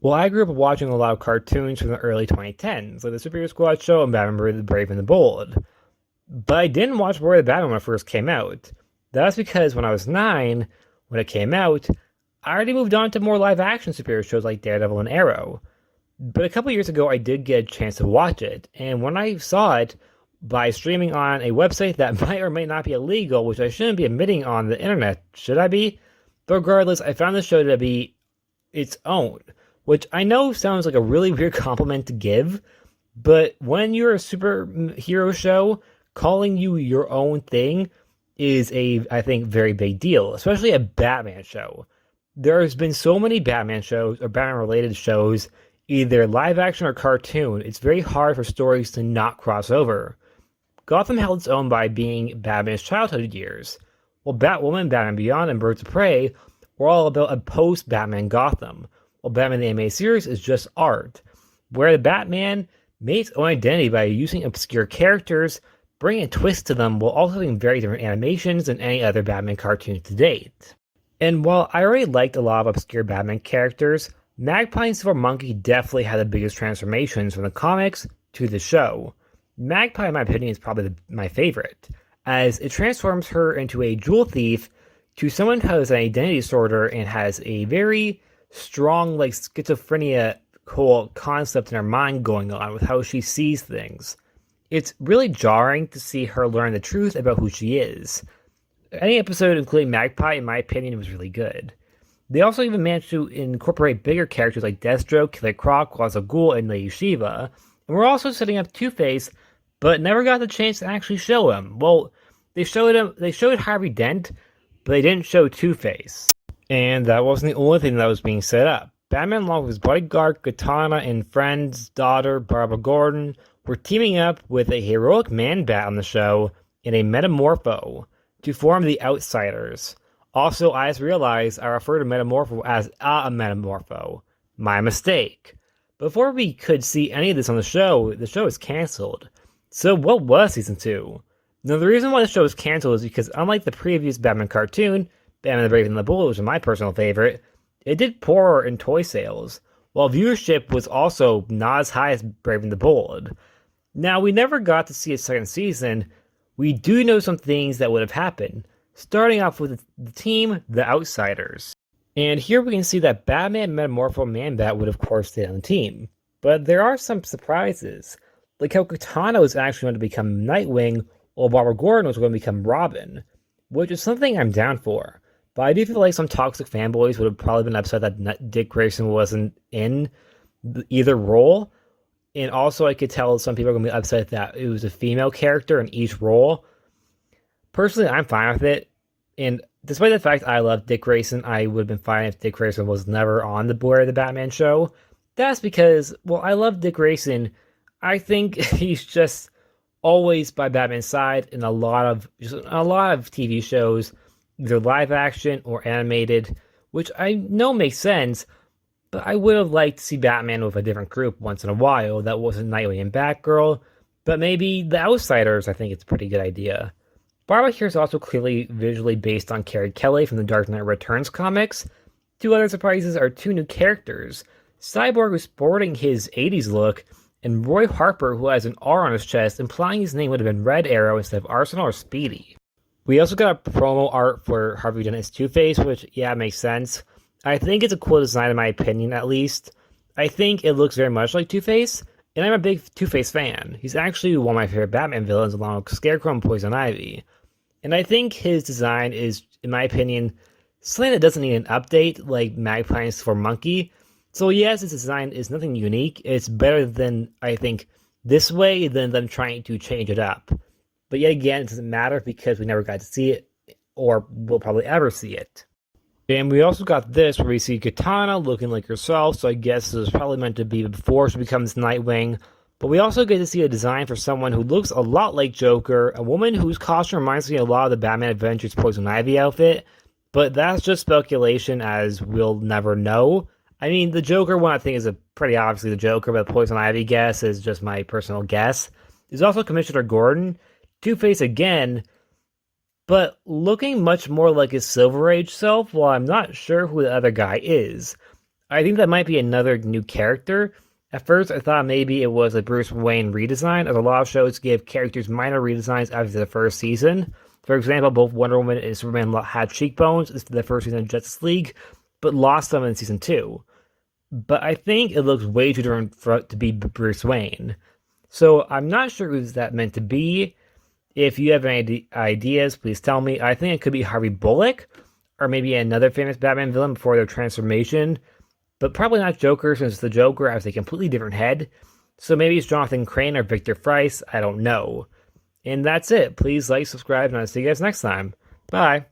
Well, I grew up watching a lot of cartoons from the early 2010s, like the Superhero Squad show and Batman the Brave and the Bold. But I didn't watch Boy the Batman when it first came out. That's because when I was 9, when it came out, I already moved on to more live action superhero shows like Daredevil and Arrow. But a couple years ago, I did get a chance to watch it, and when I saw it by streaming on a website that might or may not be illegal, which I shouldn't be admitting on the internet, should I be? But regardless, I found the show to be its own, which I know sounds like a really weird compliment to give, but when you're a superhero show, calling you your own thing is I think, very big deal, especially a Batman show. There's been so many Batman shows or Batman related shows, either live action or cartoon, it's very hard for stories to not cross over. Gotham held its own by being Batman's childhood years, while Batwoman, Batman Beyond, and Birds of Prey were all about a post-Batman Gotham, while Batman the Animated Series is just art, where the Batman made its own identity by using obscure characters, bringing a twist to them while also having very different animations than any other Batman cartoon to date. And while I already liked a lot of obscure Batman characters, Magpie and Silver Monkey definitely had the biggest transformations from the comics to the show. Magpie, in my opinion, is probably my favorite, as it transforms her into a jewel thief to someone who has an identity disorder and has a very strong, like, schizophrenia whole concept in her mind going on with how she sees things. It's really jarring to see her learn the truth about who she is. Any episode including Magpie, in my opinion, was really good. They also even managed to incorporate bigger characters like Deathstroke, Killer Croc, Ghul, and Lady Shiva, and we're also setting up Two-Face, but never got the chance to actually show him. Well, they showed Harvey Dent, but they didn't show Two-Face. And that wasn't the only thing that was being set up. Batman, along with his bodyguard, Katana, and friend's daughter, Barbara Gordon, were teaming up with a heroic Man-Bat on the show in a Metamorpho to form the Outsiders. Also, I just realized I refer to Metamorpho as a Metamorpho. My mistake. Before we could see any of this on the show is cancelled. So what was Season 2? Now, the reason why the show was cancelled is because unlike the previous Batman cartoon, Batman the Brave and the Bold, which is my personal favorite, it did poor in toy sales, while viewership was also not as high as Brave and the Bold. Now, we never got to see a second season. We do know some things that would have happened, starting off with the team, the Outsiders. And here we can see that Batman Metamorpho Man-Bat would of course stay on the team. But there are some surprises, like how Katana was actually going to become Nightwing, while Barbara Gordon was going to become Robin, which is something I'm down for. But I do feel like some toxic fanboys would have probably been upset that Dick Grayson wasn't in either role. And also I could tell some people are going to be upset that it was a female character in each role. Personally, I'm fine with it. And despite the fact I love Dick Grayson, I would have been fine if Dick Grayson was never on the board of the Batman show. That's because, well, I love Dick Grayson. I think he's just always by Batman's side in a lot of TV shows, either live action or animated, which I know makes sense, but I would have liked to see Batman with a different group once in a while that wasn't Nightwing and Batgirl, but maybe the Outsiders, I think it's a pretty good idea. Barbara here is also clearly visually based on Carrie Kelly from the Dark Knight Returns comics. Two other surprises are two new characters, Cyborg, who's sporting his 80s look, and Roy Harper, who has an R on his chest, implying his name would have been Red Arrow instead of Arsenal or Speedy. We also got a promo art for Harvey Dent as Two-Face, which, yeah, makes sense. I think it's a cool design in my opinion, at least. I think it looks very much like Two-Face, and I'm a big Two-Face fan. He's actually one of my favorite Batman villains along with Scarecrow and Poison Ivy. And I think his design is, in my opinion, something that doesn't need an update like Magpie and Silver Monkey. So yes, his design is nothing unique. It's better than, I think, this way than them trying to change it up. But yet again, it doesn't matter because we never got to see it, or will probably ever see it. And we also got this, where we see Katana looking like herself, so I guess this was probably meant to be before she becomes Nightwing. But we also get to see a design for someone who looks a lot like Joker, a woman whose costume reminds me a lot of the Batman Adventures Poison Ivy outfit, but that's just speculation as we'll never know. I mean, the Joker one I think is pretty obviously the Joker, but the Poison Ivy guess is just my personal guess. There's also Commissioner Gordon, Two-Face again, but looking much more like his Silver Age self, while I'm not sure who the other guy is. I think that might be another new character. At first, I thought maybe it was a Bruce Wayne redesign, as a lot of shows give characters minor redesigns after the first season. For example, both Wonder Woman and Superman had cheekbones in the first season of Justice League, but lost them in season 2. But I think it looks way too different to be Bruce Wayne. So I'm not sure who's that meant to be. If you have any ideas, please tell me. I think it could be Harvey Bullock, or maybe another famous Batman villain before their transformation. But probably not Joker, since the Joker has a completely different head. So maybe it's Jonathan Crane or Victor Fries, I don't know. And that's it. Please like, subscribe, and I'll see you guys next time. Bye.